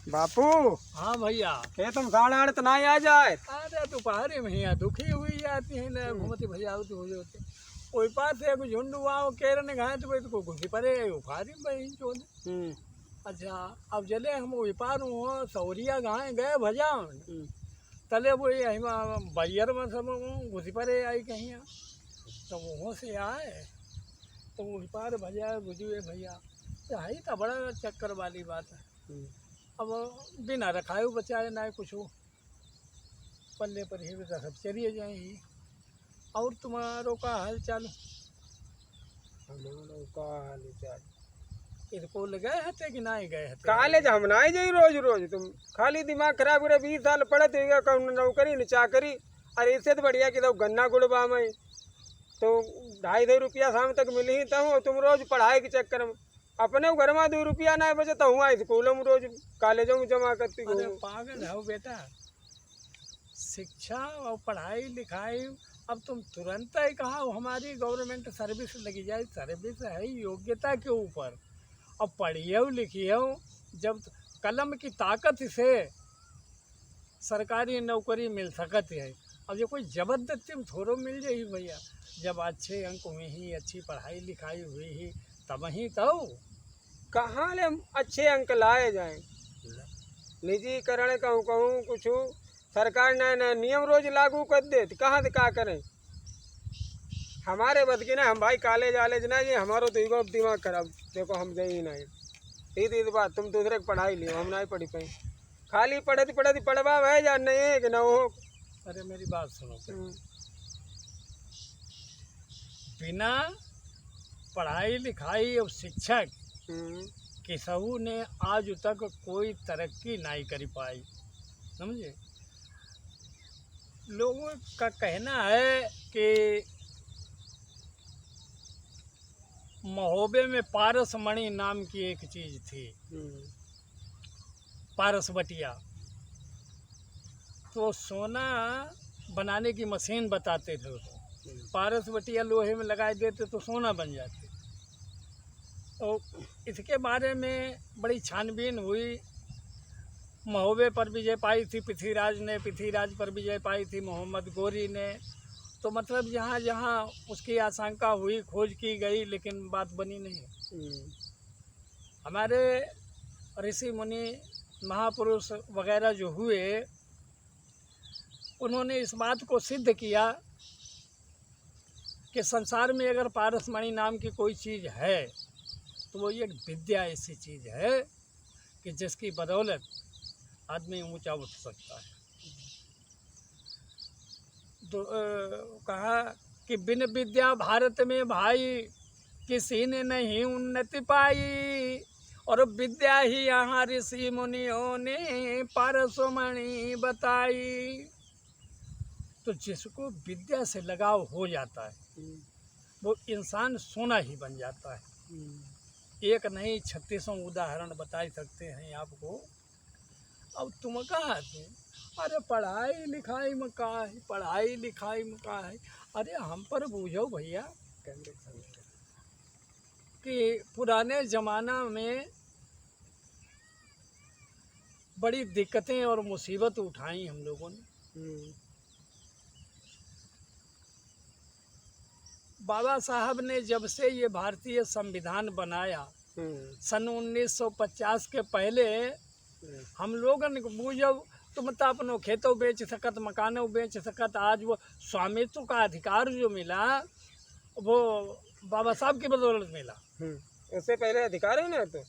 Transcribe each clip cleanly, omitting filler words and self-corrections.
बापू। हाँ भैया। ये तुम गाड़ तो नहीं आ जाए। अरे दोपहरी में यहाँ दुखी हुई जाती है ना घूमती भैया होती हो जाते कोई पास है कुछ झुंड हुआ केर ने घाय तो को घुसी पड़े उफारी बही चोद। अच्छा अब जले हम विपार हो सौरिया गाय गए भजा तले वो यही बैयर में सब घुसी पड़े आई कहीं तो वहाँ से आए तो वो विपार भजा गुजरे भैया यही तो बड़ा चक्कर वाली बात है। अब बिना रखाए बचाए ना कुछ हो पल्ले पर ही सब चलिए जाए। और तुम्हारो का हाल चाल इनको गए हते कि नहीं गए हते कॉलेज हम नहीं जाई रोज रोज तुम खाली दिमाग खराब करे 20 साल पढ़े थे कौन नौकरी न चाकरी। अरे इससे तो बढ़िया कि गन्ना गुड़बा में तो 2.5 रुपया शाम तक मिल ही तो तुम रोज पढ़ाई के चक्कर में अपने घर में 2 रुपया नहीं बचे तो हुआ स्कूलों में रोज कॉलेजों में जमा करती अरे पागल हो बेटा शिक्षा और पढ़ाई लिखाई अब तुम तुरंत ही कहा हमारी गवर्नमेंट सर्विस लगी जाए सर्विस है योग्यता के ऊपर। अब पढ़िए लिखिए जब कलम की ताकत से सरकारी नौकरी मिल सकती है। अब ये कोई जबरदस्ती में थोड़ो मिल जाए भैया जब अच्छे अंक हुए ही अच्छी पढ़ाई लिखाई हुई ही तब ही तो कहाँ ले अच्छे अंक लाए जाए। निजीकरण कहूँ कहूँ कुछ सरकार नए नियम रोज लागू कर दे कहाँ से क्या करें। हमारे बद की ना हम भाई कॉलेज वालेज ना ये हमारो तो दिमाग खराब देखो हम जाए नहीं सीधी बात तुम दूसरे की पढ़ाई लियो हम नहीं पढ़ी पाई खाली पढ़ती पढ़वा है या नहीं है कि ना हो। अरे मेरी बात सुनो बिना पढ़ाई लिखाई और शिक्षक किसहू ने आज तक कोई तरक्की नहीं कर पाई समझे। लोगों का कहना है कि महोबे में पारस मणि नाम की एक चीज थी पारस बटिया तो सोना बनाने की मशीन बताते थे उसको पारस बटिया लोहे में लगा देते तो सोना बन जाते। तो इसके बारे में बड़ी छानबीन हुई महोबे पर विजय पाई थी पृथ्वीराज ने पृथ्वीराज पर विजय पाई थी मोहम्मद गोरी ने। तो मतलब जहाँ जहाँ उसकी आशंका हुई खोज की गई लेकिन बात बनी नहीं। हमारे ऋषि मुनि महापुरुष वगैरह जो हुए उन्होंने इस बात को सिद्ध किया कि संसार में अगर पारसमणि नाम की कोई चीज़ है तो वो एक विद्या ऐसी चीज़ है कि जिसकी बदौलत आदमी ऊंचा उठ सकता है। तो कहा कि बिन विद्या भारत में भाई किसी ने नहीं उन्नति पाई और विद्या ही यहाँ ऋषि मुनियों ने पारसमणि बताई। तो जिसको विद्या से लगाव हो जाता है वो इंसान सोना ही बन जाता है। एक नहीं 36 उदाहरण बता सकते हैं आपको। अब तुम कहा थे अरे पढ़ाई लिखाई में का है पढ़ाई लिखाई में का है। अरे हम पर बूझो भैया कि पुराने ज़माना में बड़ी दिक्कतें और मुसीबत उठाई हम लोगों ने। बाबा साहब ने जब से ये भारतीय संविधान बनाया सन 1950 के पहले हम लोगन बूझो तुम तो अपनों खेतों बेच सकत मकानों बेच सकत। आज वो स्वामित्व का अधिकार जो मिला वो बाबा साहब की बदौलत मिला। उससे पहले अधिकार है ना तो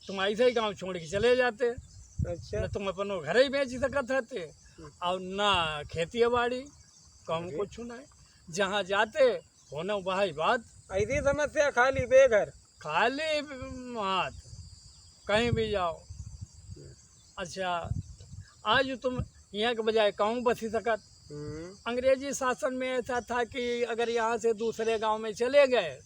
तुम ऐसे ही गांव छोड़ के चले जाते। अच्छा न तुम अपनों घर ही बेच सकत रहते और ना खेती बाड़ी कम कुछ नहीं जहाँ जाते होना वही बात। ऐसी समस्या खाली बेघर खाली हाथ कहीं भी जाओ। अच्छा आज तुम यहाँ के बजाय गाँव बसी सकत। अंग्रेजी शासन में ऐसा था कि अगर यहाँ से दूसरे गांव में चले गए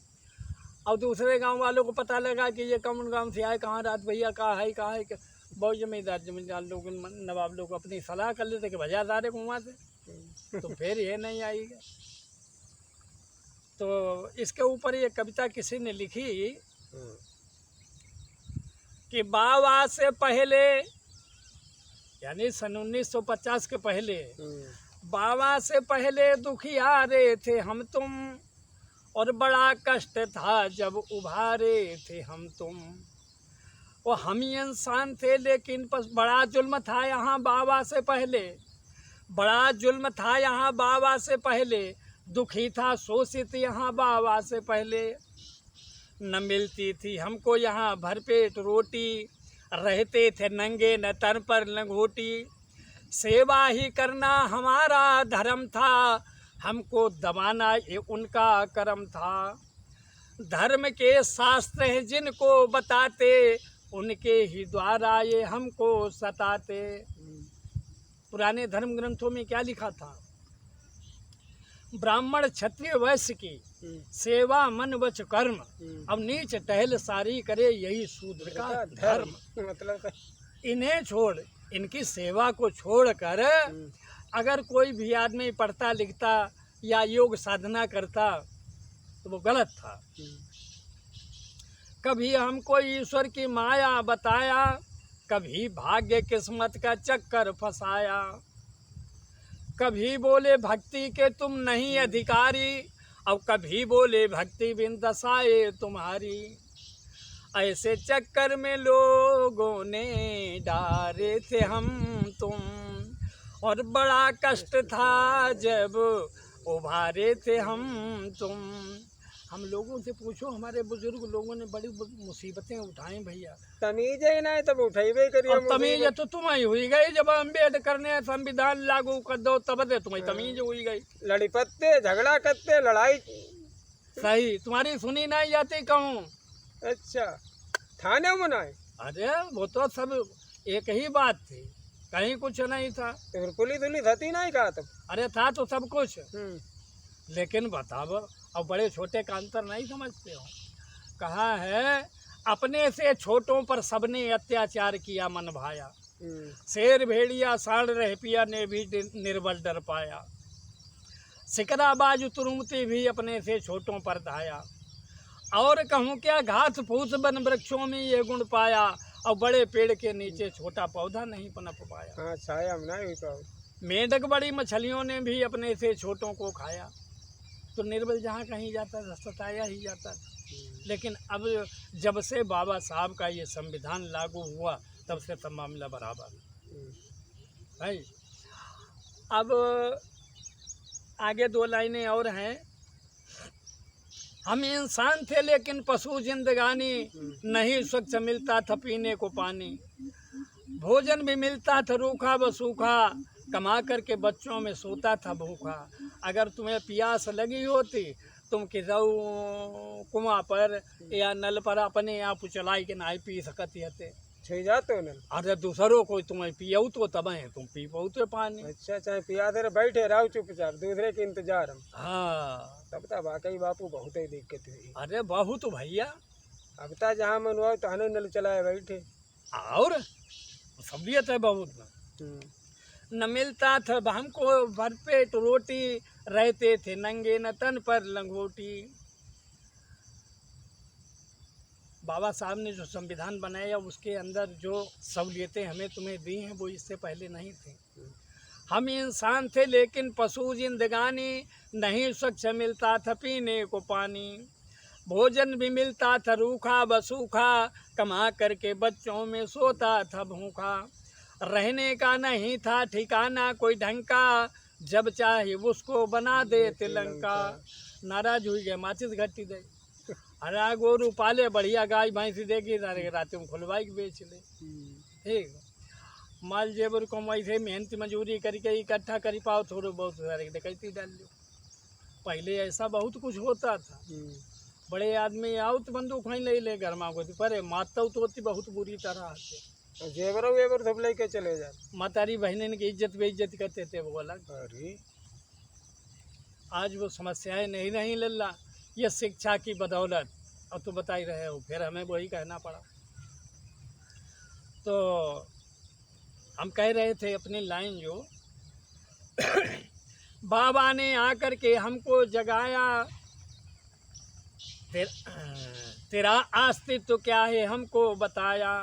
और दूसरे गांव वालों को पता लगा कि ये कौन गांव से आए कहाँ रात भैया कहाँ है बहुत जमींदार लोग नवाब लोग अपनी सलाह कर लेते कि भजा सारे को वहाँ से तो फिर ये नहीं आएगा। तो इसके ऊपर ये कविता किसी ने लिखी कि बाबा से पहले यानी सन 1950 के पहले बाबा से पहले दुखियारे थे हम तुम, और बड़ा कष्ट था जब उभारे थे हम तुम। और हम ही इंसान थे लेकिन बड़ा जुल्म था यहाँ बाबा से पहले, बड़ा जुल्म था यहाँ बाबा से पहले, दुखी था शोषित यहाँ बाबा से पहले। न मिलती थी हमको यहाँ भरपेट रोटी, रहते थे नंगे न तन पर लंगोटी। सेवा ही करना हमारा धर्म था, हमको दबाना ये उनका कर्म था। धर्म के शास्त्र हैं जिनको बताते, उनके ही द्वारा ये हमको सताते। पुराने धर्म ग्रंथों में क्या लिखा था? ब्राह्मण क्षत्रिय वैश्य की सेवा मन वच कर्म, अब नीच टहल सारी करे यही शूद्र का धर्म। मतलब इन्हें छोड़, इनकी सेवा को छोड़कर अगर कोई भी आदमी पढ़ता लिखता या योग साधना करता तो वो गलत था। कभी हमको ईश्वर की माया बताया, कभी भाग्य किस्मत का चक्कर फंसाया। कभी बोले भक्ति के तुम नहीं अधिकारी, अब कभी बोले भक्ति बिन दशाए तुम्हारी। ऐसे चक्कर में लोगों ने डारे थे हम तुम, और बड़ा कष्ट था जब उभारे थे हम तुम। हम लोगों से पूछो, हमारे बुजुर्ग लोगों ने बड़ी मुसीबतें उठाई भैया। तमीज ही नहीं तब उठेबे करिए। और तमीज तो तुम्हें हुई गई जब अम्बेडकर ने संविधान लागू कर दो, तब से तुम्हें तमीज हुई गई। लड़ी पत्ते झगड़ा करते लड़ाई सही, तुम्हारी सुनी नहीं जाती कहूँ। अच्छा, थाने में नहीं? अरे वो तो सब एक ही बात थी, कहीं कुछ नहीं था। तो फिर पुलिस उलिस हती नहीं कहा तब? अरे था तो सब कुछ, लेकिन बताओ अब बड़े छोटे का अंतर नहीं समझते हो। कहा है अपने से छोटों पर सबने अत्याचार किया मन भाया, शेर भेड़िया साढ़ रह पिया ने भी निर्बल डर पाया। सिकरा बाजू तुरुमती भी अपने से छोटों पर धाया, और कहूँ क्या घास फूस वन वृक्षों में ये गुण पाया, और बड़े पेड़ के नीचे छोटा पौधा नहीं पनप पाया। हाँ, छाया में नहीं पाओ। मेंढक बड़ी मछलियों ने भी अपने से छोटों को खाया, तो निर्बल जहाँ कहीं जाता था सताया ही जाता था। लेकिन अब जब से बाबा साहब का ये संविधान लागू हुआ तब से सब मामला बराबर भाई। अब आगे दो लाइनें और हैं। हम इंसान थे लेकिन पशु जिंदगानी, नहीं स्वच्छ मिलता था पीने को पानी। भोजन भी मिलता था रूखा व सूखा, कमा करके बच्चों में सोता था भूखा। अगर तुम्हें प्यास लगी होती तुम किसी कुआं पर या नल पर अपने आप चलाई के नहीं पी सकती हते। जाते न? अरे दूसरों को तुम्हें पियाऊ तो तब है तुम पी पाओ पानी। अच्छा, चाहे पिया दे बैठे रहो चुपचाप दूसरे के इंतजार हम। हाँ, तब तो वाकई बापू बहुत ही दिक्कत हुई। अरे बहुत भैया। अब तो जहाँ मन हुआ तो हने नल चलाए बैठे, और सबियत है बहुत। न मिलता था हमको भरपेट रोटी, रहते थे नंगे न तन पर लंगोटी। बाबा साहब ने जो संविधान बनाया उसके अंदर जो सहूलियतें हमें तुम्हें दी हैं वो इससे पहले नहीं थी। हम इंसान थे लेकिन पशु जिंदगानी, नहीं स्वच्छ मिलता था पीने को पानी। भोजन भी मिलता था रूखा व सूखा, कमा करके बच्चों में सोता था भूखा। रहने का नहीं था ठिकाना कोई ढंग का, जब चाहे उसको बना दे तिलंका। नाराज हुई गए माचिस घट्टी दे, हरा गोरू पाले बढ़िया गाय भैंसी देगी, रात में खुलवाई बेच ले। ठीक, माल जेबर को ऐसे मेहनत मजूरी करके इकट्ठा कर पाओ, थोड़ा बहुत डकैती डाल लो। पहले ऐसा बहुत कुछ होता था। बड़े आदमी आओ तो बंदूक वहीं ले घर में को पर माता तो होती बहुत बुरी तरह से। जेवर वेवर सब लेके चले जाए। मातारी बहन की इज्जत बेइज्जत करते थे वो अलग। अरे आज वो समस्याएं नहीं लल्ला, ये शिक्षा की बदौलत। अब तो बता ही रहे हो, फिर हमें वही कहना पड़ा। तो हम कह रहे थे अपनी लाइन जो बाबा ने आकर के हमको जगाया, तेरा अस्तित्व क्या है हमको बताया।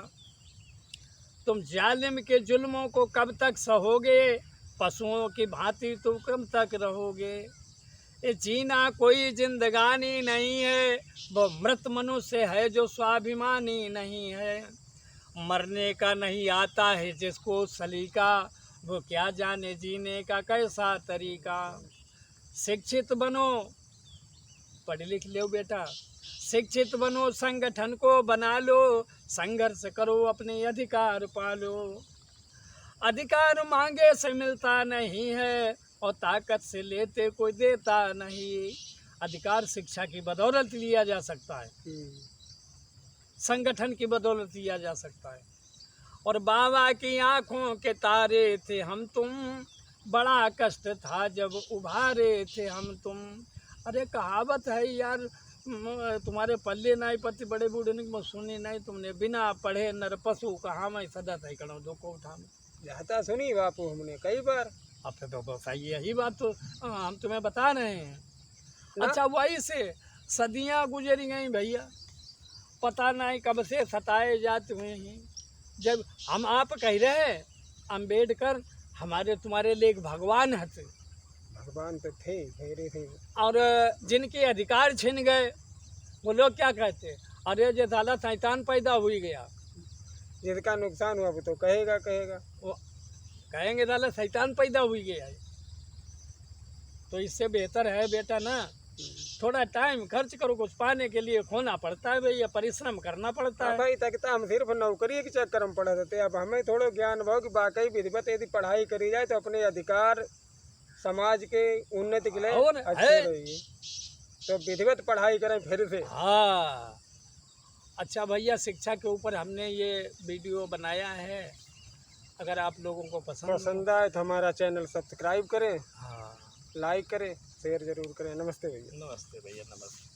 तुम जालिम के जुल्मों को कब तक सहोगे, पशुओं की भांति तुम कब तक रहोगे। ये जीना कोई जिंदगानी नहीं है, वो मृत मनुष्य है जो स्वाभिमानी नहीं है। मरने का नहीं आता है जिसको सलीका, वो क्या जाने जीने का कैसा तरीका। शिक्षित बनो, पढ़ लिख लो बेटा, शिक्षित बनो, संगठन को बना लो, संघर्ष करो अपने अधिकार पालो। अधिकार मांगे से मिलता नहीं है, और ताकत से लेते कोई देता नहीं। अधिकार शिक्षा की बदौलत लिया जा सकता है, संगठन की बदौलत लिया जा सकता है। और बाबा की आंखों के तारे थे हम तुम, बड़ा कष्ट था जब उभारे थे हम तुम। अरे कहावत है यार, तुम्हारे पल्ले नाई पति बड़े बूढ़े ने सुनी नहीं तुमने, बिना पढ़े नर पशु कहाँ मैं सदा तय करो दो को उठा में। जाता सुनी बापू हमने कई बार। अब तो सही यही बात तो हम तुम्हें बता रहे हैं। ना? अच्छा वही से सदियां गुजरी गई भैया, पता नहीं कब से सताए जाते हुए हैं। जब हम आप कह रहे अम्बेडकर हमारे तुम्हारे लिए एक भगवान थे, भगवान तो थे मेरे थे, और जिनके अधिकार छिन गए वो लोग क्या कहते, अरे जो साला शैतान पैदा हुई गया। जिसका नुकसान हुआ वो तो कहेगा कहेगा, वो कहेंगे साला शैतान पैदा हुई गया है। तो इससे बेहतर है बेटा ना, थोड़ा टाइम खर्च करो, कुछ पाने के लिए खोना पड़ता है भैया, परिश्रम करना पड़ता है। भाई तक तो हम सिर्फ नौकरी के चक्कर में पड़े रहते। अब हमें थोड़ा ज्ञान भाव कि वाकई विधिवत यदि पढ़ाई करी जाए तो अपने अधिकार समाज के उन्नति के लिए और अच्छे रहेगी। तो विधिवत पढ़ाई करें फिर से। हाँ अच्छा भैया, शिक्षा के ऊपर हमने ये वीडियो बनाया है। अगर आप लोगों को पसंद आए तो हमारा चैनल सब्सक्राइब करें, हाँ लाइक करें, शेयर जरूर करें। नमस्ते भैया। नमस्ते भैया, नमस्ते।